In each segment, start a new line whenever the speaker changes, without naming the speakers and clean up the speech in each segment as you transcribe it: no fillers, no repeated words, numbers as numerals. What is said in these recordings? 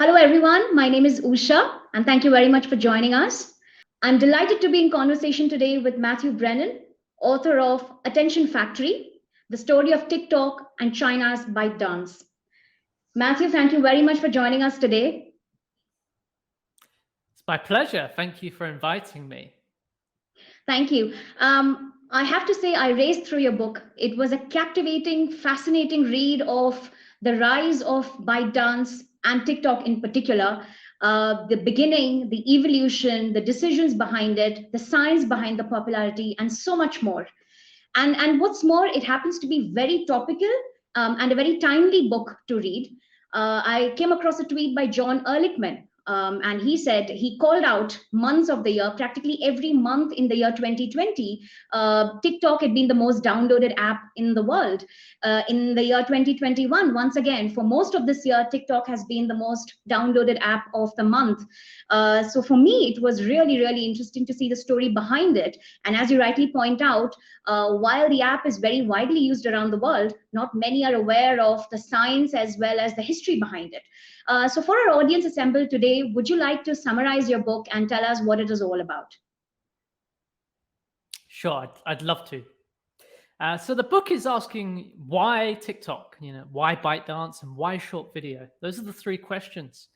Hello, everyone. My name is Usha, and thank you very much for joining us. I'm delighted to be in conversation today with Matthew Brennan, author of Attention Factory, the story of TikTok and China's Byte dance. Matthew, thank you very much for joining us today.
It's my pleasure. Thank you for inviting me.
Thank you. I have to say, I raced through your book. It was a captivating, fascinating read of the rise of ByteDance and TikTok in particular. The beginning, the evolution, the decisions behind it, the science behind the popularity, and so much more. And what's more, it happens to be very topical and a very timely book to read. I came across a tweet by John Ehrlichman, and he said he called out months of the year, practically every month in the year 2020. TikTok had been the most downloaded app in the world. In the year 2021, once again, for most of this year, TikTok has been the most downloaded app of the month. So for me, it was really, really interesting to see the story behind it. And as you rightly point out, while the app is very widely used around the world, not many are aware of the science as well as the history behind it. So for our audience assembled today, would you like to summarize your book and tell us what it is all about?
Sure, I'd love to. So the book is asking why TikTok, why ByteDance and why short video? Those are the three questions.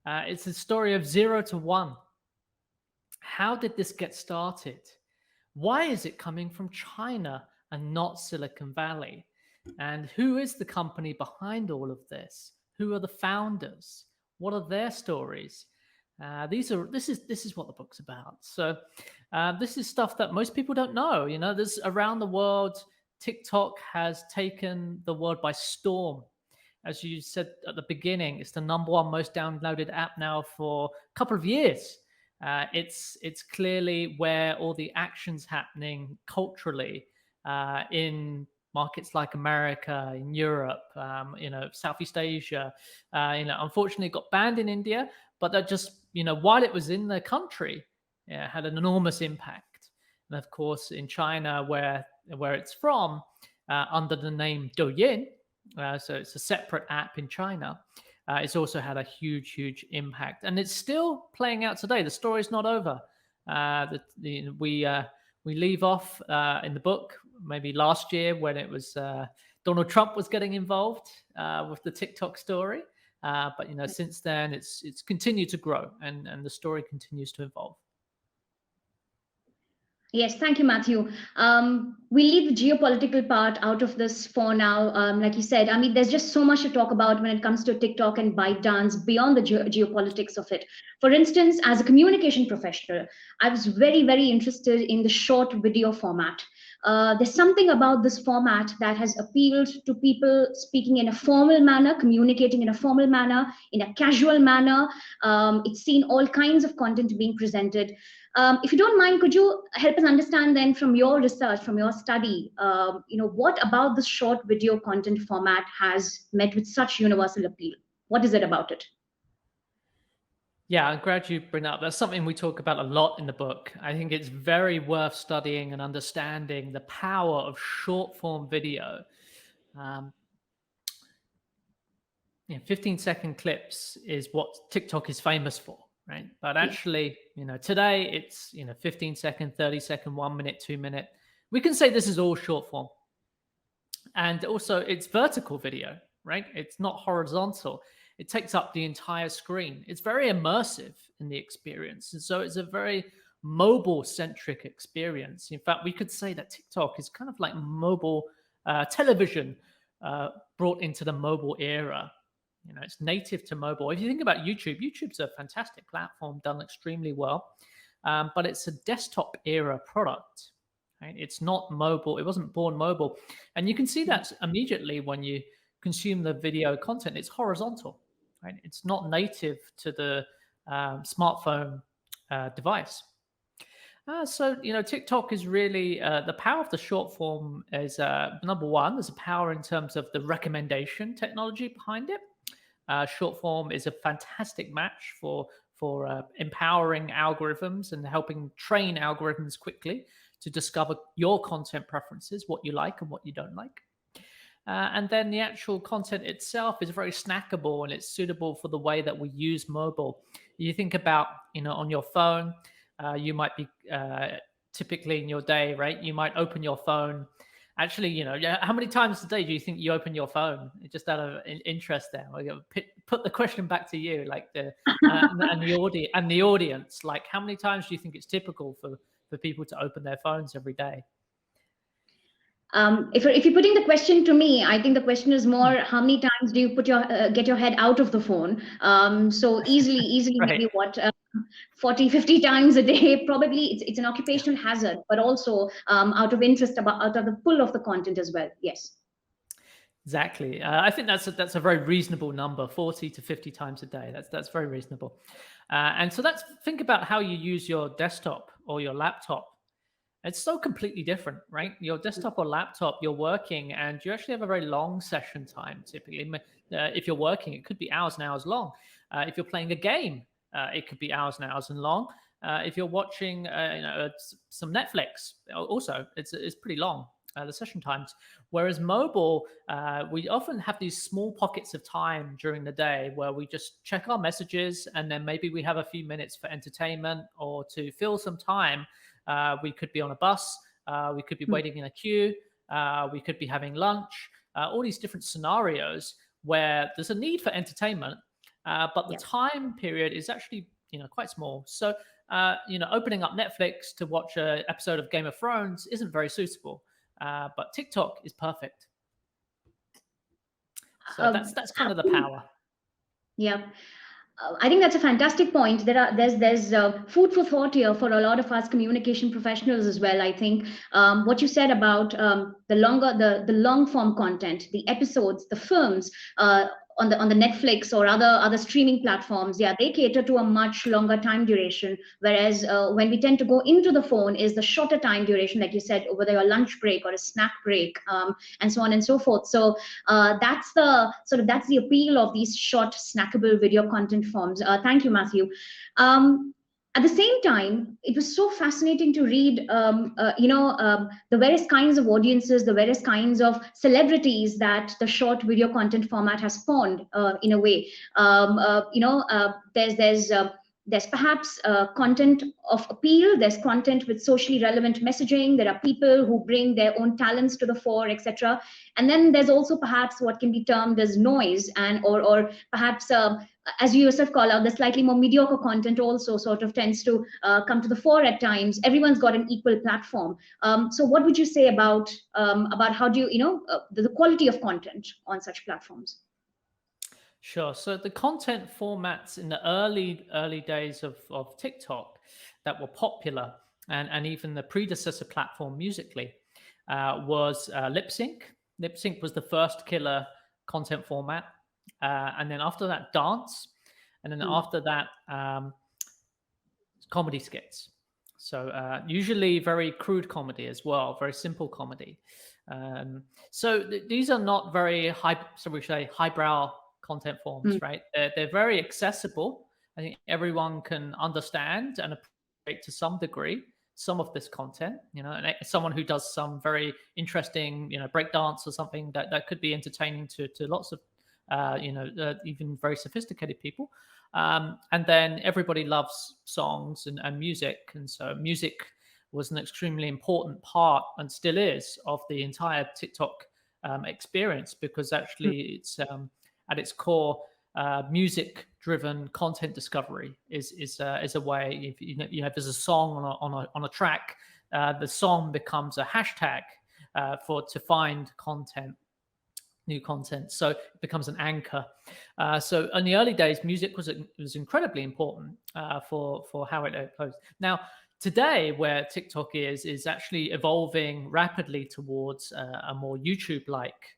It's a story of 0 to 1. How did this get started? Why is it coming from China and not Silicon Valley? And who is the company behind all of this? Who are the founders? What are their stories? This is what the book's about. So this is stuff that most people don't know. There's around the world. TikTok has taken the world by storm. As you said at the beginning, it's the #1 most downloaded app now for a couple of years. It's clearly where all the action's happening culturally in markets like America, in Europe, Southeast Asia. Unfortunately, it got banned in India, but that just, while it was in the country, had an enormous impact. And of course, in China, where it's from, under the name Douyin, so it's a separate app in China. It's also had a huge, huge impact, and it's still playing out today. The story's not over. We leave off in the book maybe last year when it was Donald Trump was getting involved with the TikTok story. But since then, it's continued to grow, and the story continues to evolve.
Yes, thank you, Matthew. We leave the geopolitical part out of this for now. Like you said, I mean, there's just so much to talk about when it comes to TikTok and ByteDance beyond the geopolitics of it. For instance, as a communication professional, I was very, very interested in the short video format. There's something about this format that has appealed to people speaking in a formal manner, communicating in a formal manner, in a casual manner. It's seen all kinds of content being presented. If you don't mind, could you help us understand then from your research, from your study, what about this short video content format has met with such universal appeal? What is it about it?
Yeah, I'm glad you bring that up. That's something we talk about a lot in the book. I think it's very worth studying and understanding the power of short form video. 15-second clips is what TikTok is famous for, right? But actually, today it's 15-second, 30-second, 1 minute, 2 minute. We can say this is all short form. And also it's vertical video, right? It's not horizontal. It takes up the entire screen. It's very immersive in the experience. And so it's a very mobile-centric experience. In fact, we could say that TikTok is kind of like mobile television brought into the mobile era. It's native to mobile. If you think about YouTube, YouTube's a fantastic platform, done extremely well, but it's a desktop era product. Right? It's not mobile. It wasn't born mobile. And you can see that immediately when you consume the video content. It's horizontal, right? It's not native to the smartphone device. So TikTok is really the power of the short form is #1. There's a power in terms of the recommendation technology behind it. Short form is a fantastic match for empowering algorithms and helping train algorithms quickly to discover your content preferences, what you like and what you don't like. And then the actual content itself is very snackable and it's suitable for the way that we use mobile. You think about, on your phone, you might be typically in your day, right? You might open your phone. Actually, how many times a day do you think you open your phone? Just out of interest, there, put the question back to you, like and the audience. Like, how many times do you think it's typical for people to open their phones every day?
If you're putting the question to me, I think the question is more, how many times do you get your head out of the phone? So easily,
Right.
maybe 40, 50 times a day. Probably it's an occupational hazard, but also out of interest, out of the pull of the content as well. Yes.
Exactly. I think that's a very reasonable number, 40 to 50 times a day. That's very reasonable. And so think about how you use your desktop or your laptop. It's so completely different, right? Your desktop or laptop, you're working and you actually have a very long session time. Typically, if you're working, it could be hours and hours long. If you're playing a game, it could be hours and hours and long. If you're watching some Netflix, also it's pretty long. The session times. Whereas mobile, we often have these small pockets of time during the day where we just check our messages and then maybe we have a few minutes for entertainment or to fill some time. We could be on a bus, we could be waiting in a queue, we could be having lunch, all these different scenarios where there's a need for entertainment, but the time period is actually quite small. So opening up Netflix to watch an episode of Game of Thrones isn't very suitable. But TikTok is perfect. So that's kind of the power.
Yeah. I think that's a fantastic point. There's food for thought here for a lot of us communication professionals as well. I think what you said about the long form content, the episodes, the films on the Netflix or other streaming platforms, yeah, they cater to a much longer time duration. Whereas when we tend to go into the phone is the shorter time duration, like you said, whether your lunch break or a snack break, and so on and so forth. So that's the appeal of these short snackable video content forms. Thank you, Matthew. At the same time, it was so fascinating to read, the various kinds of audiences, the various kinds of celebrities that the short video content format has spawned in a way. There's perhaps content of appeal. There's content with socially relevant messaging. There are people who bring their own talents to the fore, etc. And then there's also perhaps what can be termed as noise, or perhaps as you yourself call out, the slightly more mediocre content also sort of tends to come to the fore at times. Everyone's got an equal platform. So what would you say about how do you, the quality of content on such platforms?
Sure. So the content formats in the early days of TikTok that were popular, and even the predecessor platform Musical.ly, was lip sync. Lip sync was the first killer content format, and then after that, dance, and then after that, comedy skits. So usually very crude comedy as well, very simple comedy. So these are not very highbrow content forms, right? They're very accessible. I think everyone can understand and appreciate to some degree some of this content. And someone who does some very interesting, breakdance or something that could be entertaining to lots of, even very sophisticated people. And then everybody loves songs and music, and so music was an extremely important part, and still is, of the entire TikTok experience, because actually it's at its core, music-driven content discovery is a way. If there's a song on a track, the song becomes a hashtag to find new content. So it becomes an anchor. So in the early days, music was incredibly important for how it goes. Now, today, where TikTok is actually evolving rapidly towards a more YouTube-like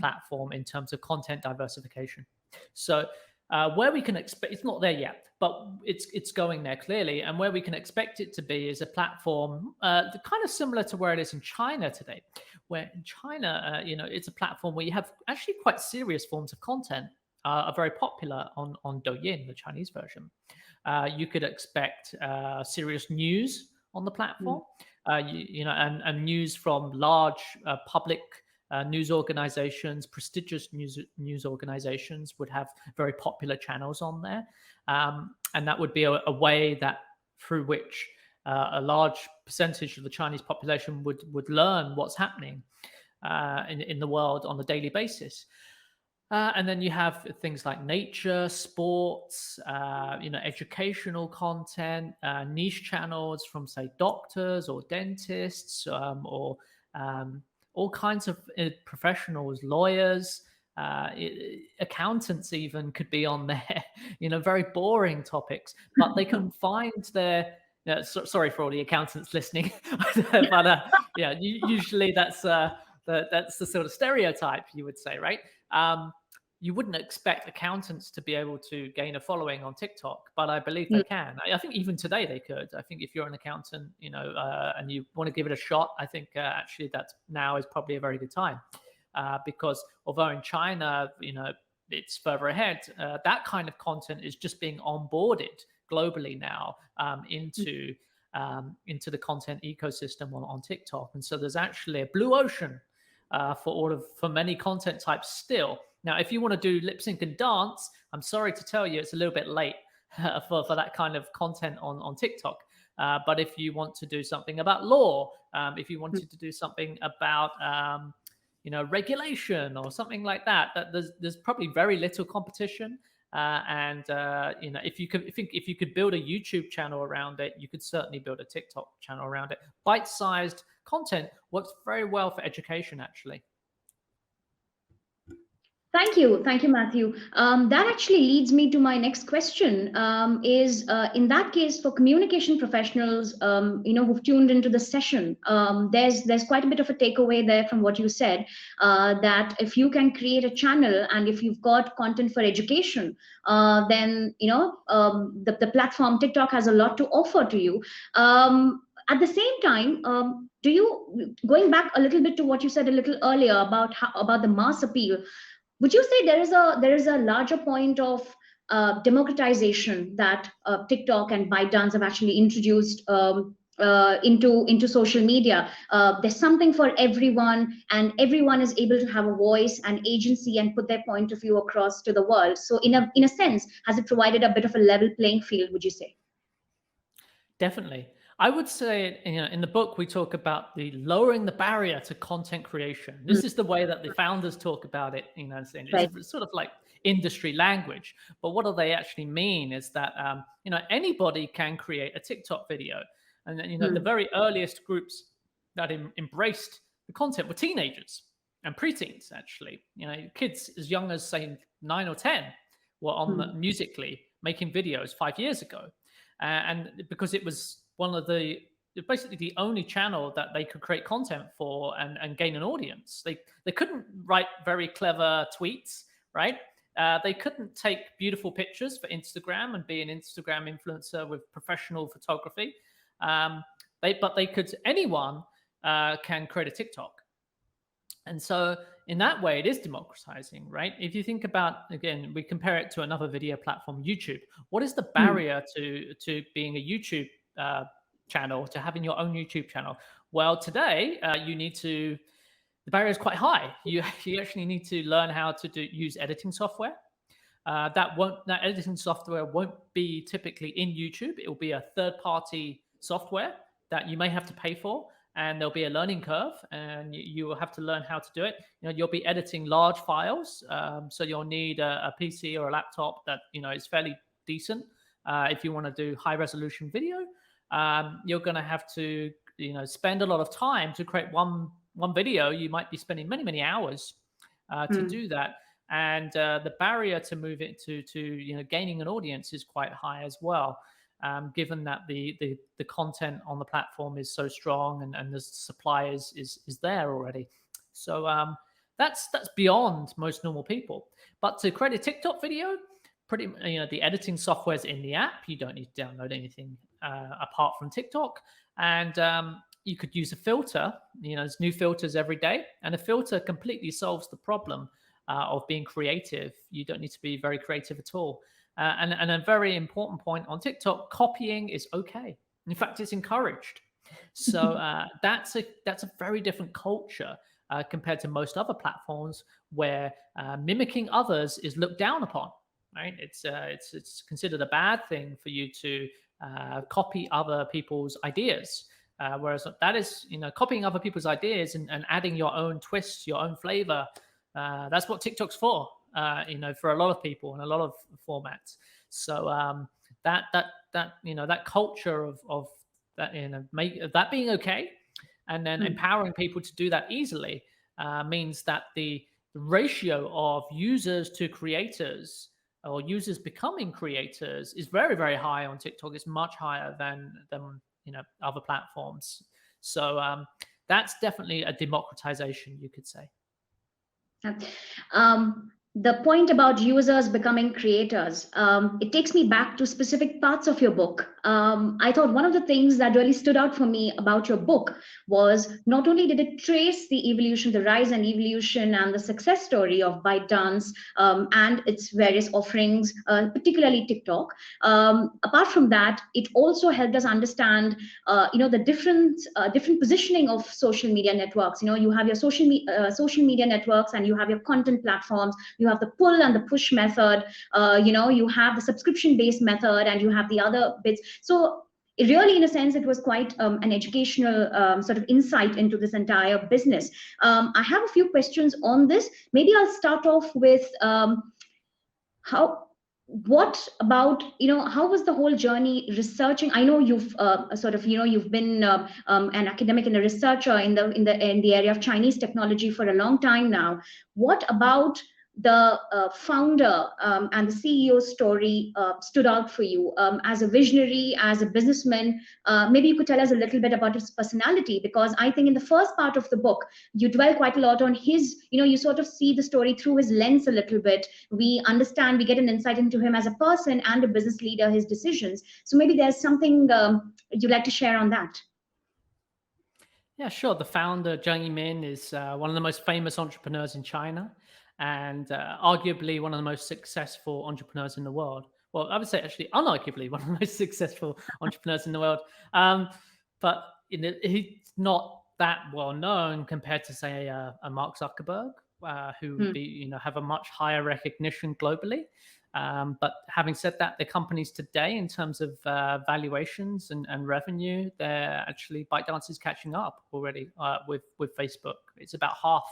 platform in terms of content diversification. So where we can expect, it's not there yet, but it's going there clearly. And where we can expect it to be is a platform kind of similar to where it is in China today, where in China, it's a platform where you have actually quite serious forms of content are very popular on Douyin, the Chinese version. You could expect serious news on the platform, and news from large public news organizations, prestigious news organizations would have very popular channels on there. And that would be a way that through which a large percentage of the Chinese population would learn what's happening in the world on a daily basis. And then you have things like nature, sports, educational content, niche channels from, say, doctors or dentists, or all kinds of professionals, lawyers, accountants even could be on there. Very boring topics, but they can find their. Sorry for all the accountants listening, but usually that's the sort of stereotype you would say, right? You wouldn't expect accountants to be able to gain a following on TikTok, but I believe they can. I think even today they could. I think if you're an accountant, and you want to give it a shot, I think actually that now is probably a very good time, because although in China, it's further ahead, that kind of content is just being onboarded globally now into the content ecosystem on TikTok, and so there's actually a blue ocean for many content types still. Now, if you want to do lip sync and dance, I'm sorry to tell you, it's a little bit late for that kind of content on TikTok. But if you want to do something about law, if you wanted to do something about regulation or something like that, there's probably very little competition. If you could build a YouTube channel around it, you could certainly build a TikTok channel around it. Bite-sized content works very well for education, actually.
Thank you, Matthew. That actually leads me to my next question. In that case, for communication professionals, who've tuned into the session, there's quite a bit of a takeaway there from what you said. That if you can create a channel and if you've got content for education, then the platform TikTok has a lot to offer to you. At the same time, going back a little bit to what you said a little earlier about the mass appeal, would you say there is a larger point of democratization that TikTok and ByteDance have actually introduced into social media? There's something for everyone, and everyone is able to have a voice and agency and put their point of view across to the world. So, in a sense, has it provided a bit of a level playing field, would you say?
Definitely. I would say, in the book, we talk about the lowering the barrier to content creation. This is the way that the founders talk about it. It's sort of like industry language. But what do they actually mean is that, anybody can create a TikTok video. And then, the very earliest groups that embraced the content were teenagers and preteens, actually. Kids as young as, say, 9 or 10 were on Musical.ly making videos 5 years ago. And because it was basically the only channel that they could create content for and gain an audience. They couldn't write very clever tweets, right? They couldn't take beautiful pictures for Instagram and be an Instagram influencer with professional photography. Anyone can create a TikTok. And so in that way, it is democratizing, right? If you think about, again, we compare it to another video platform, YouTube. What is the barrier to being a YouTube channel, to having your own YouTube channel? Well, today, the barrier is quite high. You actually need to learn how to use editing software. That editing software won't be typically in YouTube. It will be a third-party software that you may have to pay for. And there'll be a learning curve, and you will have to learn how to do it. You'll be editing large files, so you'll need a PC or a laptop that is fairly decent. If you want to do high-resolution video, you're going to have to spend a lot of time to create one video. You might be spending many hours to do that, and the barrier to move it to gaining an audience is quite high as well. Given that the content on the platform is so strong and the supply is there already. So that's beyond most normal people. But to create a TikTok video, the editing software is in the app. You don't need to download anything apart from TikTok. And you could use a filter. There's new filters every day. And a filter completely solves the problem of being creative. You don't need to be very creative at all. And a very important point on TikTok, copying is okay. In fact, it's encouraged. So that's a very different culture compared to most other platforms where mimicking others is looked down upon. Right? It's considered a bad thing for you to copy other people's ideas. Whereas that is, copying other people's ideas and adding your own twists, your own flavor. That's what TikTok's for, for a lot of people and a lot of formats. So that culture of that, that being okay, and then empowering people to do that easily means that the ratio of users to creators, or users becoming creators, is very, very high on TikTok. It's much higher than other platforms. So that's definitely a democratization, you could say.
The point about users becoming creators, it takes me back to specific parts of your book. I thought one of the things that really stood out for me about your book was not only did it trace the evolution, the rise and evolution and the success story of ByteDance and its various offerings, particularly TikTok. Apart from that, it also helped us understand, the different positioning of social media networks. You have your social media networks, and you have your content platforms. You have the pull and the push method. You have the subscription-based method, and you have the other bits. So really, in a sense, it was quite an educational sort of insight into this entire business. I have a few questions on this. Maybe I'll start off with how was the whole journey researching? I know you've you've been an academic and a researcher in the area of Chinese technology for a long time now. What about the founder and the CEO story stood out for you as a visionary, as a businessman? Maybe you could tell us a little bit about his personality, because I think in the first part of the book, you dwell quite a lot on his, you sort of see the story through his lens a little bit. We get an insight into him as a person and a business leader, his decisions. So maybe there's something you'd like to share on that.
Yeah, sure. The founder, Zheng Yimin, is one of the most famous entrepreneurs in China, and arguably one of the most successful entrepreneurs in the world. Well, I would say actually unarguably one of the most successful entrepreneurs in the world. But he's not that well known compared to, say, a Mark Zuckerberg, who have a much higher recognition globally. But having said that, the companies today, in terms of valuations and revenue, ByteDance is catching up already with Facebook. It's about half.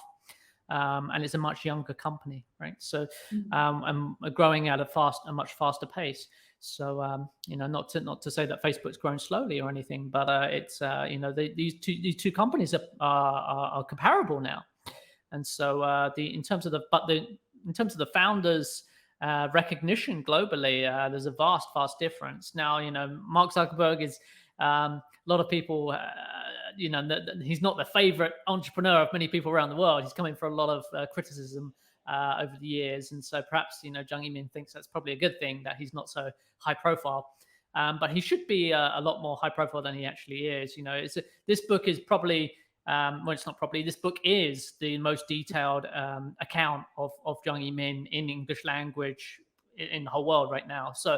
And it's a much younger company, right? So, and growing at a much faster pace. So, not to say that Facebook's grown slowly or anything, but it's these two companies are comparable now. And so, in terms of the founders' recognition globally, there's a vast difference. Now, Mark Zuckerberg is a lot of people. He's not the favorite entrepreneur of many people around the world. He's coming for a lot of criticism over the years. And so perhaps, Zheng Yimin thinks that's probably a good thing, that he's not so high profile. But he should be a lot more high profile than he actually is. This book is probably, it's not probably, this book is the most detailed account of Zheng Yimin in English language in the whole world right now. So,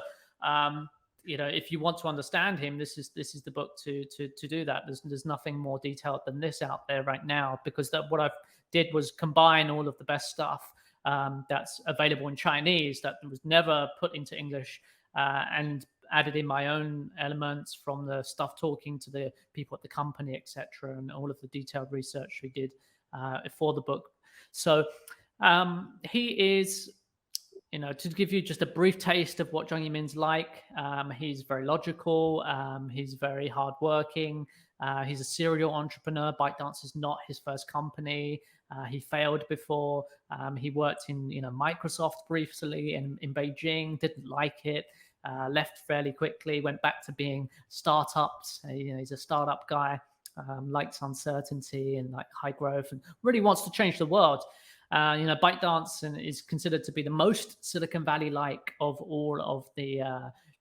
if you want to understand him, this is the book to do that. There's nothing more detailed than this out there right now, because what I did was combine all of the best stuff that's available in Chinese that was never put into English, and added in my own elements, from the stuff talking to the people at the company, etc., and all of the detailed research we did for the book. So he is, to give you just a brief taste of what Zheng Yimin's like, he's very logical, he's very hardworking, he's a serial entrepreneur. ByteDance is not his first company. He failed before. He worked in Microsoft briefly in Beijing, didn't like it, left fairly quickly, went back to being startups. He's a startup guy, likes uncertainty and like high growth, and really wants to change the world. ByteDance is considered to be the most Silicon Valley-like of all of the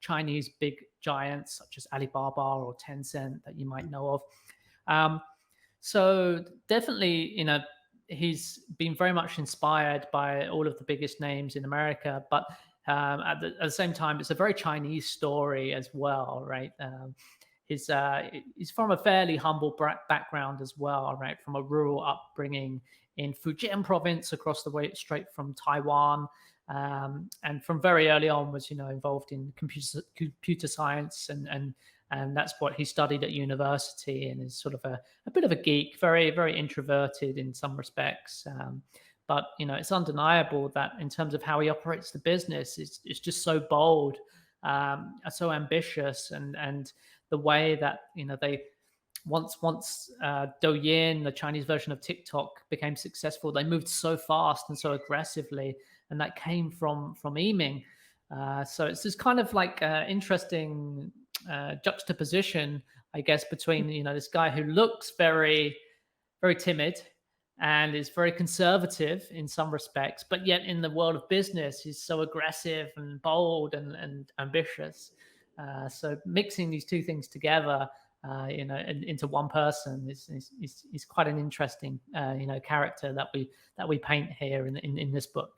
Chinese big giants, such as Alibaba or Tencent, that you might know of. So definitely, he's been very much inspired by all of the biggest names in America, but at the same time, it's a very Chinese story as well, right? he's from a fairly humble background as well, right? From a rural upbringing in Fujian province across the way straight from Taiwan. And from very early on was, involved in computer science, and that's what he studied at university, and is sort of a bit of a geek, very, very introverted in some respects. But it's undeniable that in terms of how he operates the business, it's just so bold, so ambitious, and the way that they once Douyin, the Chinese version of TikTok, became successful, they moved so fast and so aggressively, and that came from Yiming. So it's this kind of like interesting juxtaposition, I guess, between this guy who looks very, very timid and is very conservative in some respects, but yet in the world of business, he's so aggressive and bold and ambitious. So mixing these two things together, into one person is quite an interesting, character that we paint here in this book.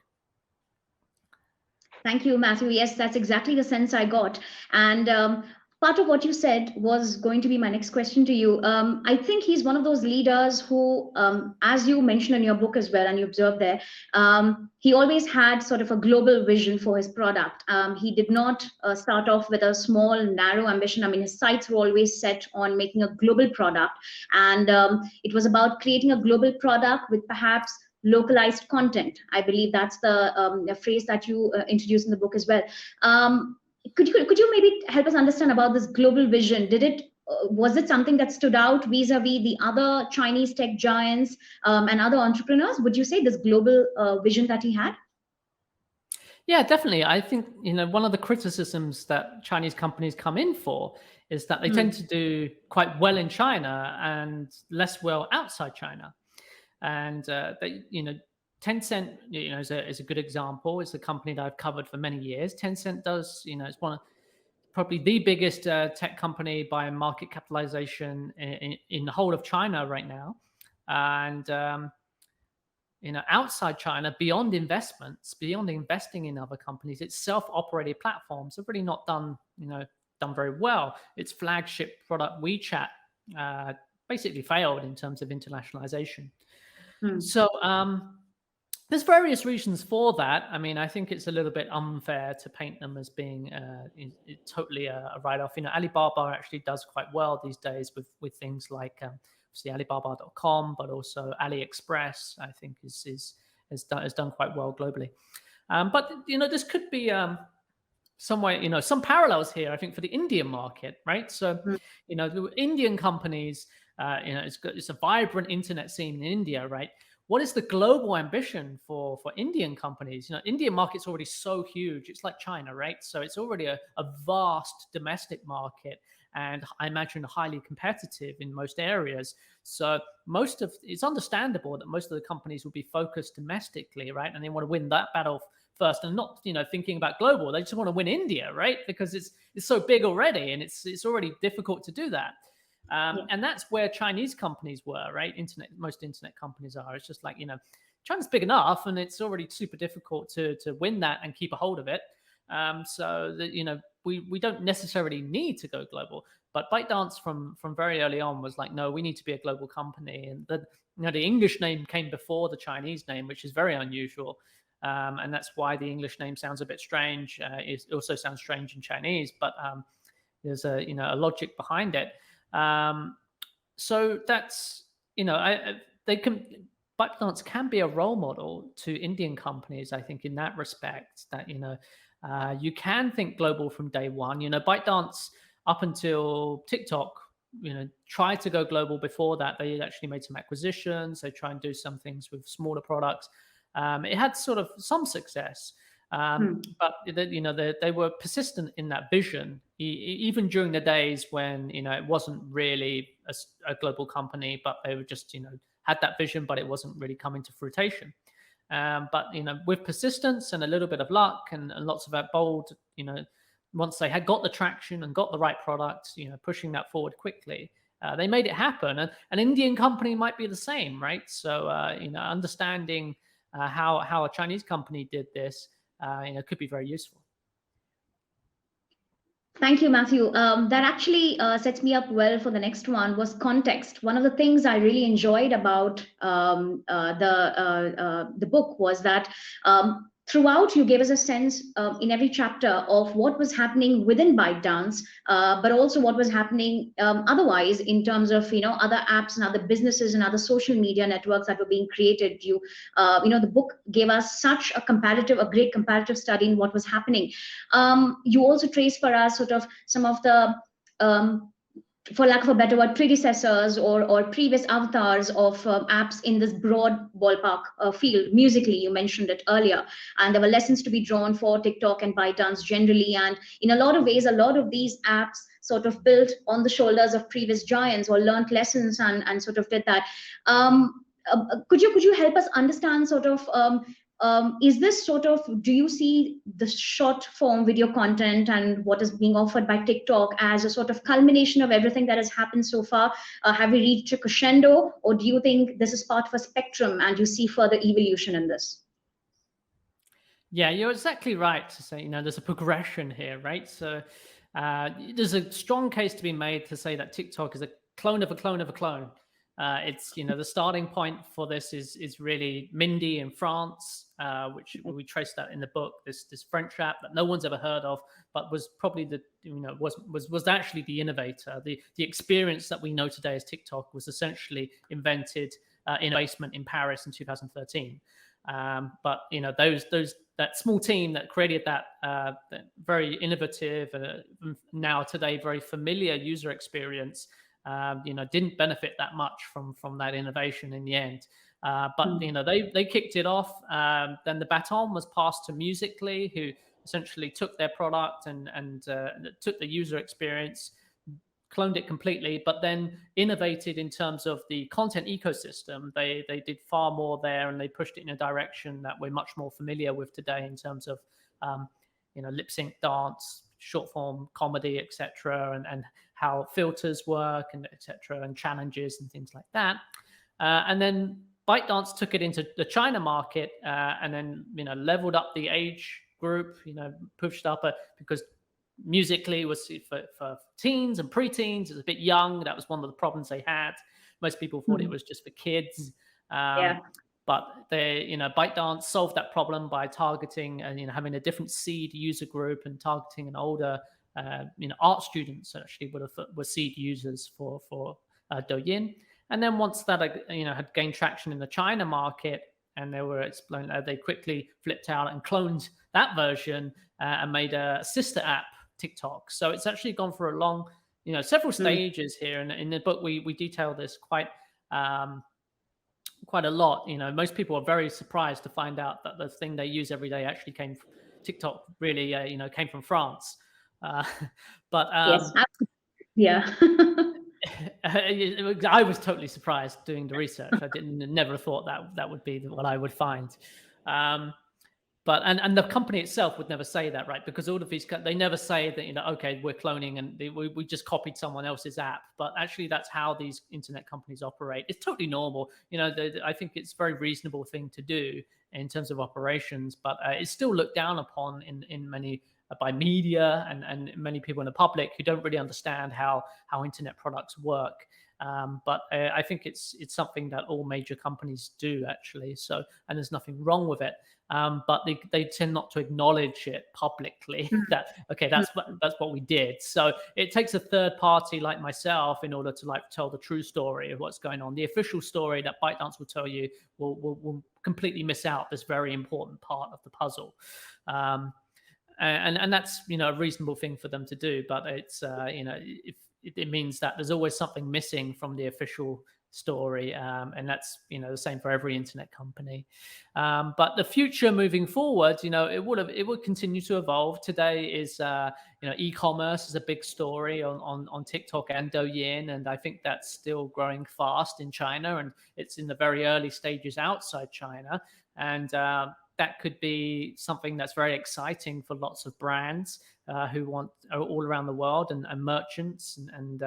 Thank you, Matthew. Yes, that's exactly the sense I got. And part of what you said was going to be my next question to you. I think he's one of those leaders who, as you mentioned in your book as well, and you observed there, he always had sort of a global vision for his product. He did not start off with a small, narrow ambition. I mean, his sights were always set on making a global product. And it was about creating a global product with perhaps localized content. I believe that's the phrase that you introduced in the book as well. Could you maybe help us understand about this global vision? Was it something that stood out vis-a-vis the other Chinese tech giants and other entrepreneurs? Would you say this global vision that he had?
Yeah, definitely. I think one of the criticisms that Chinese companies come in for is that they tend to do quite well in China and less well outside China. And Tencent, is a good example. It's a company that I've covered for many years. Tencent does, it's probably the biggest tech company by market capitalization in the whole of China right now. And outside China, beyond investments, beyond investing in other companies, its self-operated platforms have really not done very well. Its flagship product WeChat basically failed in terms of internationalization. So there's various reasons for that. I mean, I think it's a little bit unfair to paint them as being totally a write-off. Alibaba actually does quite well these days with things like obviously Alibaba.com, but also AliExpress, I think has done quite well globally. But this could be some way, some parallels here, I think, for the Indian market, right? So the Indian companies, it's a vibrant internet scene in India, right? What is the global ambition for Indian companies? Indian market's already so huge. It's like China, right? So it's already a vast domestic market, and I imagine highly competitive in most areas. So it's understandable that most of the companies will be focused domestically, right? And they want to win that battle first, and not thinking about global. They just want to win India, right? Because it's so big already, and it's already difficult to do that. And that's where Chinese companies were, right? Most internet companies are. It's just like, China's big enough, and it's already super difficult to win that and keep a hold of it. So that, we don't necessarily need to go global. But ByteDance from very early on was like, no, we need to be a global company. And the English name came before the Chinese name, which is very unusual. And that's why the English name sounds a bit strange. It also sounds strange in Chinese, but there's a logic behind it. So that's ByteDance can be a role model to Indian companies, I think, in that respect. That you can think global from day one. ByteDance up until TikTok, tried to go global. Before that, they actually made some acquisitions. They try and do some things with smaller products. It had sort of some success. But they were persistent in that vision, even during the days when it wasn't really a global company, but they were just had that vision, but it wasn't really coming to fruition. But with persistence and a little bit of luck and lots of that bold, once they had got the traction and got the right product, pushing that forward quickly, they made it happen. And an Indian company might be the same, right? So understanding how a Chinese company did this. Could be very useful.
Thank you, Matthew. That actually sets me up well for the next one was context. One of the things I really enjoyed about the book was that throughout you gave us a sense in every chapter of what was happening within ByteDance, but also what was happening otherwise in terms of other apps and other businesses and other social media networks that were being created. The book gave us such a great comparative study in what was happening. You also trace for us sort of some of the um, for lack of a better word, predecessors or previous avatars of apps in this broad ballpark field. Musically, you mentioned it earlier, and there were lessons to be drawn for TikTok and ByteDance generally. And in a lot of ways, a lot of these apps sort of built on the shoulders of previous giants or learned lessons and sort of did that. Could you help us understand sort of is this sort of, do you see the short form video content and what is being offered by TikTok as a sort of culmination of everything that has happened so far? Have we reached a crescendo, or do you think this is part of a spectrum and you see further evolution in this?
Yeah, you're exactly right to say, there's a progression here, right? So there's a strong case to be made to say that TikTok is a clone of a clone of a clone. It's the starting point for this is really Mindy in France, which we traced that in the book. This French app that no one's ever heard of, but was probably was actually the innovator. The experience that we know today as TikTok was essentially invented in a basement in Paris in 2013. But that small team that created that very innovative, now today very familiar user experience, didn't benefit that much from that innovation in the end. But they kicked it off. Then the baton was passed to Musical.ly, who essentially took their product and took the user experience, cloned it completely, but then innovated in terms of the content ecosystem. They did far more there, and they pushed it in a direction that we're much more familiar with today in terms of lip sync dance, short form comedy, etc., and how filters work and etc., and challenges and things like that. And then ByteDance took it into the China market, and then leveled up the age group, pushed up because Musical.ly was for teens and preteens. It was a bit young. That was one of the problems they had. Most people thought it was just for kids.
Yeah.
But ByteDance solved that problem by targeting and having a different seed user group and targeting an older art students actually were seed users for Douyin. And then once that had gained traction in the China market and they were exploring, they quickly flipped out and cloned that version and made a sister app, TikTok. So it's actually gone for a long, several stages here. And in the book, we detail this quite a lot. Most people are very surprised to find out that the thing they use every day actually came from TikTok. Really, came from France. But
yes, yeah.
I was totally surprised doing the research. I never thought that would be what I would find. But and the company itself would never say that, right? Because all of these, they never say that, okay, we're cloning and we just copied someone else's app. But actually, that's how these internet companies operate. It's totally normal. I think it's a very reasonable thing to do in terms of operations, but it's still looked down upon in many by media and many people in the public who don't really understand how internet products work. But I think it's something that all major companies do actually. So, and there's nothing wrong with it. But they tend not to acknowledge it publicly that, okay, that's what we did. So it takes a third party like myself in order to tell the true story of what's going on. The official story that ByteDance will tell you will completely miss out this very important part of the puzzle. And that's a reasonable thing for them to do, but it's if it means that there's always something missing from the official story, and that's the same for every internet company. But the future moving forward, it would continue to evolve. Today is e-commerce is a big story on TikTok and Douyin, and I think that's still growing fast in China, and it's in the very early stages outside China, and that could be something that's very exciting for lots of brands who want all around the world, and merchants and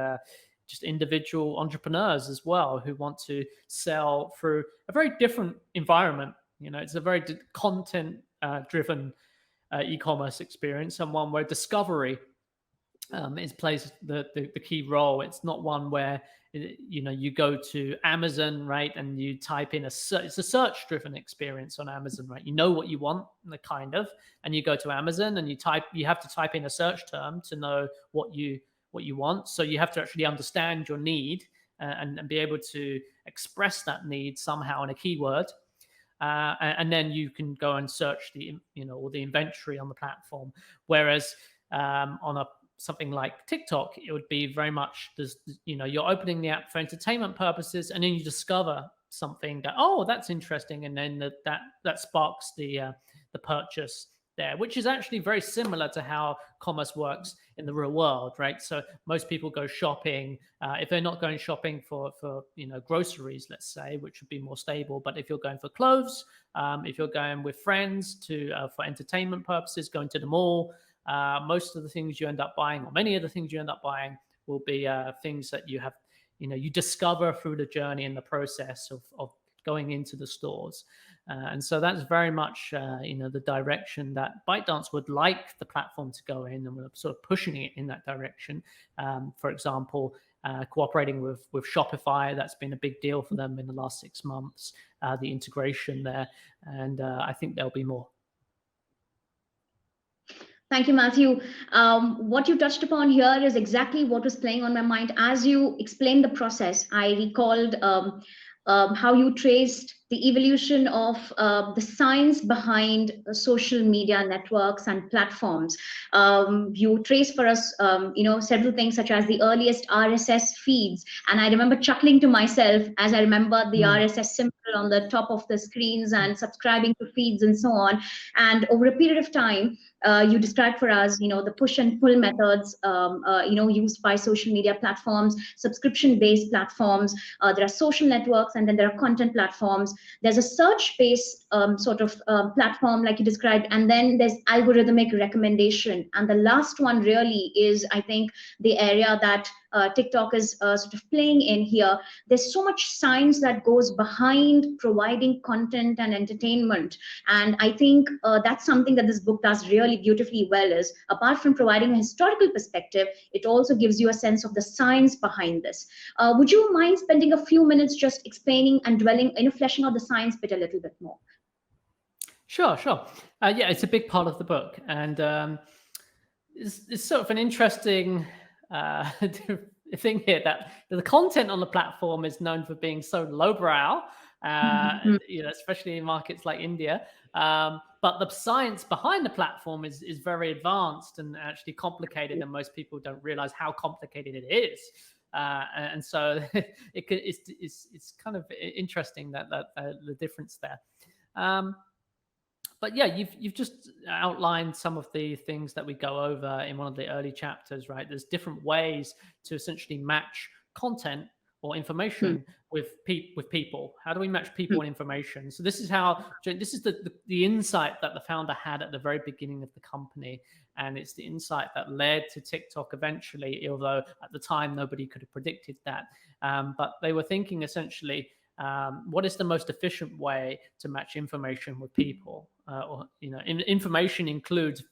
just individual entrepreneurs as well who want to sell through a very different environment. It's a very content driven e-commerce experience, and one where discovery plays the key role. It's not one where you go to Amazon, right, and you type in it's a search driven experience on Amazon, right? You know what you want, and you go to Amazon and you have to type in a search term to know what you want. So you have to actually understand your need and be able to express that need somehow in a keyword. And then you can go and search all the inventory on the platform. Whereas on something like TikTok, it would be very much you're opening the app for entertainment purposes, and then you discover something that's interesting, and then that sparks the purchase there, which is actually very similar to how commerce works in the real world, right? So most people go shopping if they're not going shopping for groceries, let's say, which would be more stable. But if you're going for clothes, if you're going with friends for entertainment purposes, going to the mall, most of the things you end up buying, or many of the things you end up buying, will be things that you discover through the journey and the process of going into the stores. And so that's very much the direction that ByteDance would like the platform to go in, and we're sort of pushing it in that direction. For example, cooperating with Shopify, that's been a big deal for them in the last 6 months, the integration there, and I think there'll be more.
Thank you, Matthew. What you touched upon here is exactly what was playing on my mind. As you explained the process, I recalled how you traced the evolution of the science behind social media networks and platforms. You traced for us, several things such as the earliest RSS feeds. And I remember chuckling to myself as I remember the RSS symbol on the top of the screens and subscribing to feeds and so on. And over a period of time, you described for us, the push and pull methods, used by social media platforms, subscription-based platforms. There are social networks, and then there are content platforms. There's a search-based platform, like you described, and then there's algorithmic recommendation. And the last one really is, I think, the area that TikTok is sort of playing in here. There's so much science that goes behind providing content and entertainment. And I think that's something that this book does really beautifully well, is apart from providing a historical perspective, it also gives you a sense of the science behind this. Would you mind spending a few minutes just explaining and dwelling, fleshing out the science bit a little bit more?
Sure. Yeah, it's a big part of the book. And it's sort of an interesting thing here that the content on the platform is known for being so lowbrow, especially in markets like India. But the science behind the platform is very advanced and actually complicated, and most people don't realize how complicated it is. And so it's kind of interesting that the difference there. But yeah, you've just outlined some of the things that we go over in one of the early chapters, right? There's different ways to essentially match content or information with people. How do we match people and information? So this is the insight that the founder had at the very beginning of the company, and it's the insight that led to TikTok eventually, although at the time nobody could have predicted that. But they were thinking essentially, what is the most efficient way to match information with people? Information includes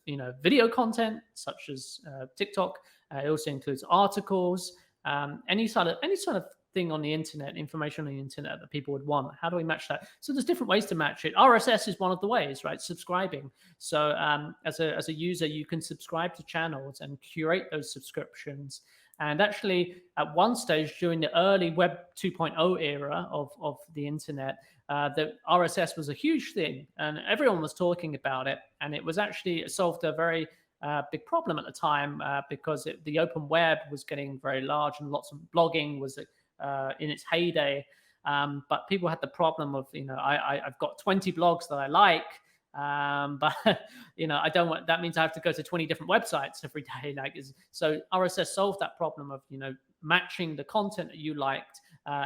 video content such as TikTok. It also includes articles, any sort of thing on the internet, information on the internet that people would want. How do we match that? So there's different ways to match it. RSS is one of the ways, right? Subscribing. So as a user, you can subscribe to channels and curate those subscriptions. And actually, at one stage during the early Web 2.0 era of the internet, the RSS was a huge thing, and everyone was talking about it. And it solved a very big problem at the time because the open web was getting very large, and lots of blogging was in its heyday. But people had the problem of, I've got 20 blogs that I like. But I don't want, that means I have to go to 20 different websites every day. So RSS solved that problem of matching the content that you liked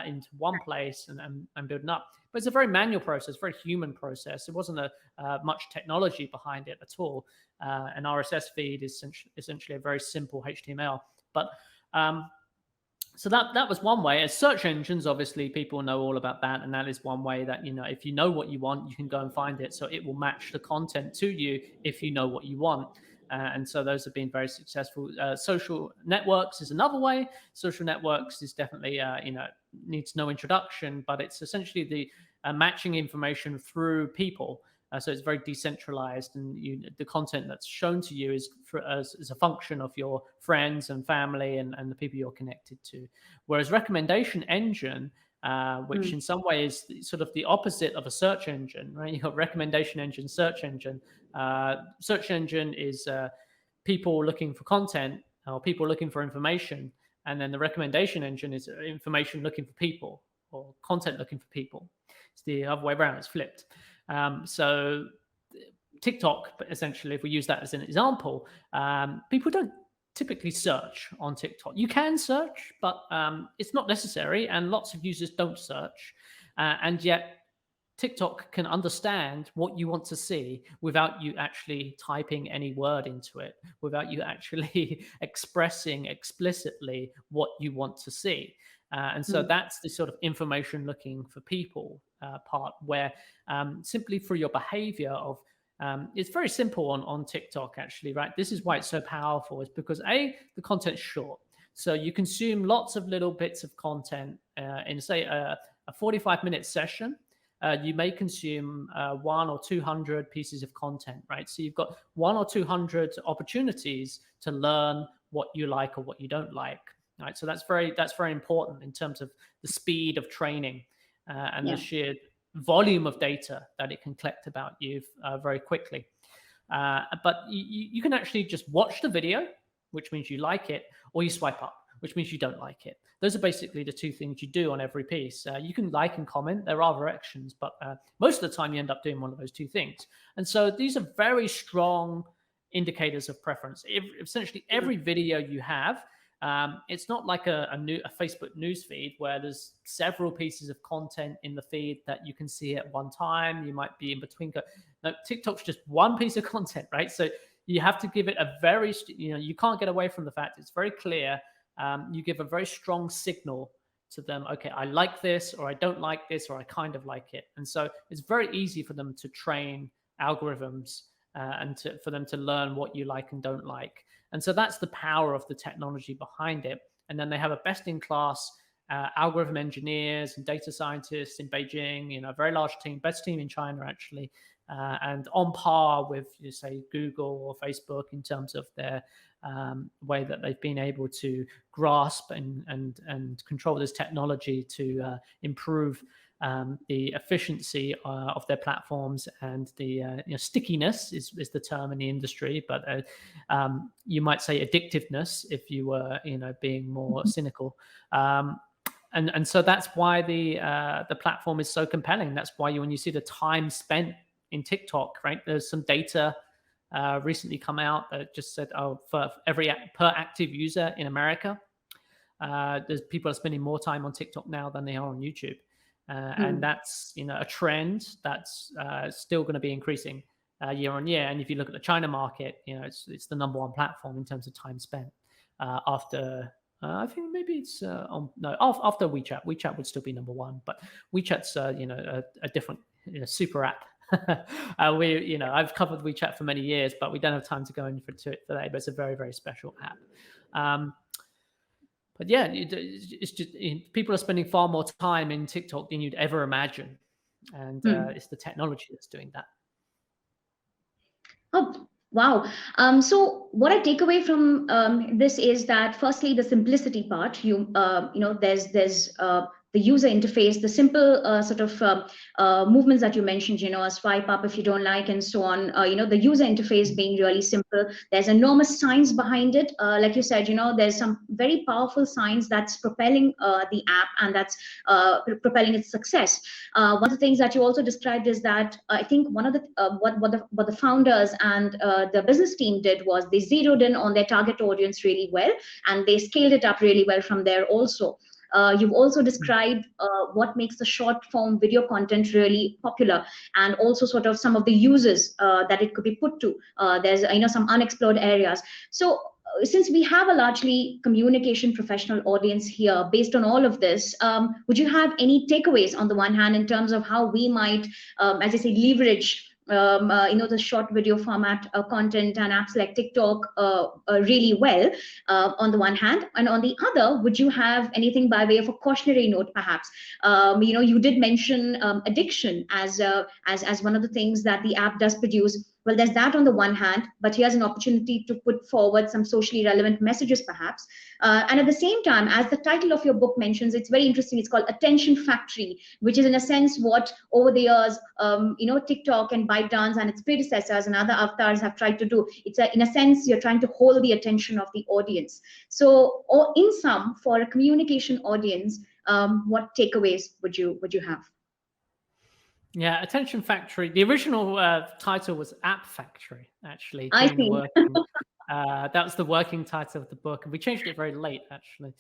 into one place and building up. But it's a very manual process, very human process. It wasn't much technology behind it at all. An RSS feed is essentially a very simple HTML. But so that was one way. As search engines, obviously, people know all about that. And that is one way that, if you know what you want, you can go and find it. So it will match the content to you if you know what you want. And so those have been very successful. Social networks is another way. Social networks is definitely, needs no introduction, but it's essentially the matching information through people. So it's very decentralized, and the content that's shown to you is as a function of your friends and family and the people you're connected to. Whereas recommendation engine, which in some ways is sort of the opposite of a search engine, right? You've got recommendation engine, search engine. Search engine is people looking for content or people looking for information. And then the recommendation engine is information looking for people or content looking for people. It's the other way around, it's flipped. So TikTok, essentially, if we use that as an example, people don't typically search on TikTok. You can search, but it's not necessary, and lots of users don't search. And yet TikTok can understand what you want to see without you actually typing any word into it, without you actually expressing explicitly what you want to see. And so that's the sort of information looking for people part, where simply through your behavior of it's very simple on TikTok, actually, right? This is why it's so powerful, is because the content's short. So you consume lots of little bits of content in, say, a 45-minute session. You may consume 100 or 200 pieces of content, right? So you've got 100 or 200 opportunities to learn what you like or what you don't like, right? So that's very important in terms of the speed of training and the sheer volume of data that it can collect about you very quickly. But you can actually just watch the video, which means you like it, or you swipe up, which means you don't like it. Those are basically the two things you do on every piece. You can like and comment. There are other actions, but most of the time you end up doing one of those two things. And so these are very strong indicators of preference. Essentially, every video you have, it's not like a Facebook news feed where there's several pieces of content in the feed that you can see at one time. You might be in between. No, TikTok's just one piece of content, right? So you have to give it a very, you can't get away from the fact it's very clear. You give a very strong signal to them. Okay, I like this, or I don't like this, or I kind of like it. And so it's very easy for them to train algorithms and for them to learn what you like and don't like. And so that's the power of the technology behind it. And then they have a best-in-class algorithm engineers and data scientists in Beijing, a very large team, best team in China, actually, and on par with, say, Google or Facebook in terms of their way that they've been able to grasp and control this technology to improve the efficiency of their platforms, and the stickiness is the term in the industry, but you might say addictiveness if you were being more cynical. And so that's why the platform is so compelling. That's why when you see the time spent in TikTok, right? There's some data recently come out that just said, for per active user in America, there's people are spending more time on TikTok now than they are on YouTube. And that's a trend that's still going to be increasing year on year. And if you look at the China market, it's the number one platform in terms of time spent after. I think maybe it's after WeChat. WeChat would still be number one, but WeChat's a different super app. I've covered WeChat for many years, but we don't have time to go into it today. But it's a very, very special app. But yeah, it's just people are spending far more time in TikTok than you'd ever imagine, and it's the technology that's doing that.
Oh, wow. So what I take away from this is that, firstly, the simplicity part. There's the user interface, the simple sort of movements that you mentioned, a swipe up if you don't like, and so on. The user interface being really simple. There's enormous science behind it. Like you said, there's some very powerful science that's propelling the app, and that's propelling its success. One of the things that you also described is that I think one of the what the founders and the business team did was they zeroed in on their target audience really well, and they scaled it up really well from there also. You've also described what makes the short form video content really popular, and also sort of some of the uses that it could be put to. There's some unexplored areas. So since we have a largely communication professional audience here, based on all of this, would you have any takeaways on the one hand in terms of how we might, as I say, leverage the short video format content and apps like TikTok really well on the one hand, and on the other, would you have anything by way of a cautionary note, perhaps? You did mention addiction as one of the things that the app does produce. Well, there's that on the one hand, but here's an opportunity to put forward some socially relevant messages, perhaps. And at the same time, as the title of your book mentions, it's very interesting. It's called Attention Factory, which is in a sense what over the years, TikTok and ByteDance and its predecessors and other avatars have tried to do. In a sense, you're trying to hold the attention of the audience. So, or in sum, for a communication audience, what takeaways would you have?
Yeah, Attention Factory. The original title was App Factory, actually.
I see.
That was the working title of the book, and we changed it very late, actually,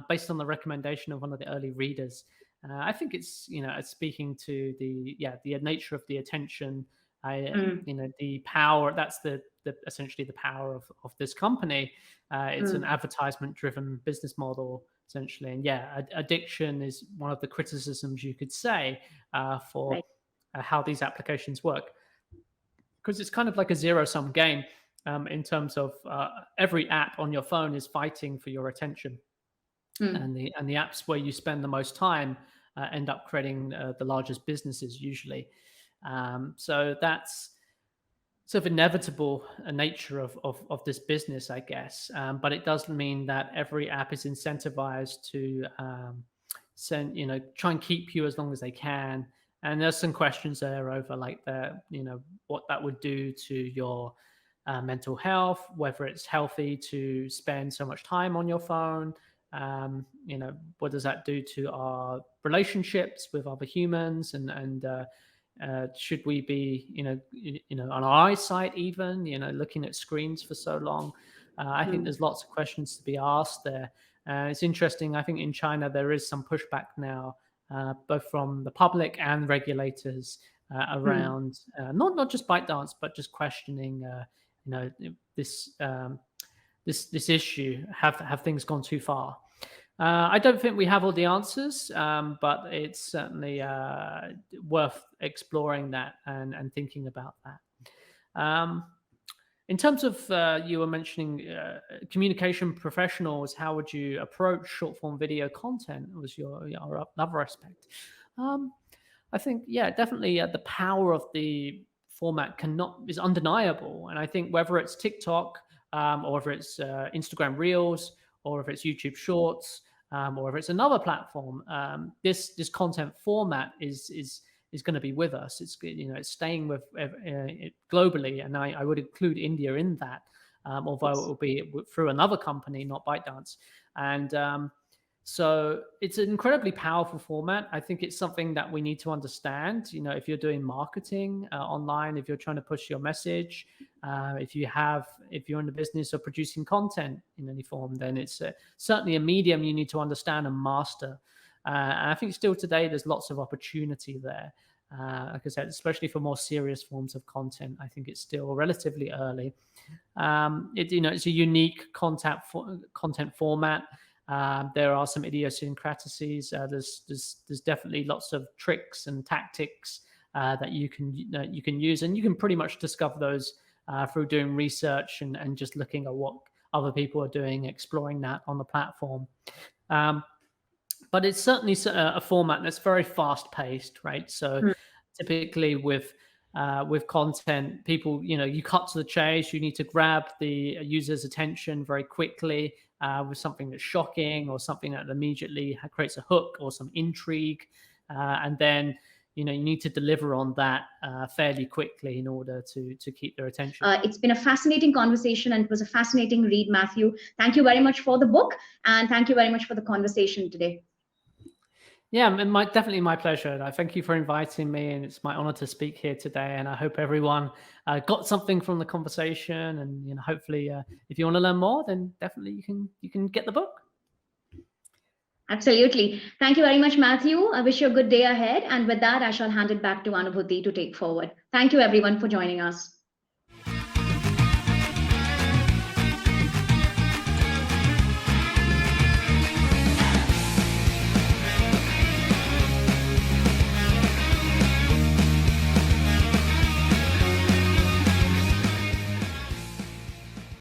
based on the recommendation of one of the early readers. I think it's speaking to the nature of the attention, the power. That's the essentially the power of this company. It's an advertisement-driven business model, essentially, and addiction is one of the criticisms you could say for how these applications work, because it's kind of like a zero-sum game in terms of every app on your phone is fighting for your attention, and the apps where you spend the most time end up creating the largest businesses usually. So that's sort of inevitable nature of this business, I guess. But it does mean that every app is incentivized to try and keep you as long as they can. And there's some questions there over like what that would do to your mental health, whether it's healthy to spend so much time on your phone. What does that do to our relationships with other humans, and should we be, on our eyesight even, looking at screens for so long? I think there's lots of questions to be asked there. It's interesting. I think in China there is some pushback now, both from the public and regulators around not just ByteDance, but just questioning, this issue. Have things gone too far? I don't think we have all the answers, but it's certainly worth exploring that and thinking about that. In terms of, you were mentioning communication professionals, how would you approach short form video content was your other aspect. I think, definitely the power of the format is undeniable. And I think whether it's TikTok or whether it's Instagram Reels, or if it's YouTube Shorts, or if it's another platform, this content format is going to be with us. It's staying with it globally, and I would include India in that, although it will be through another company, not ByteDance. And so it's an incredibly powerful format. I think it's something that we need to understand. If you're doing marketing online, if you're trying to push your message, if you're in the business of producing content in any form, then it's certainly a medium you need to understand and master. And I think still today there's lots of opportunity there. Like I said, especially for more serious forms of content, I think it's still relatively early. It's a unique content format. There are some idiosyncrasies. There's definitely lots of tricks and tactics that you can use, and you can pretty much discover those through doing research and just looking at what other people are doing, exploring that on the platform. But it's certainly a format that's very fast paced, right? So typically with content, people, you cut to the chase. You need to grab the user's attention very quickly with something that's shocking or something that immediately creates a hook or some intrigue, and then you need to deliver on that fairly quickly in order to keep their attention.
It's been a fascinating conversation, and it was a fascinating read, Matthew. Thank you very much for the book, and thank you very much for the conversation today.
Yeah, definitely my pleasure. I thank you for inviting me, and it's my honor to speak here today. And I hope everyone got something from the conversation. And hopefully, if you want to learn more, then definitely you can get the book.
Absolutely. Thank you very much, Matthew. I wish you a good day ahead. And with that, I shall hand it back to Anubhuti to take forward. Thank you, everyone, for joining us.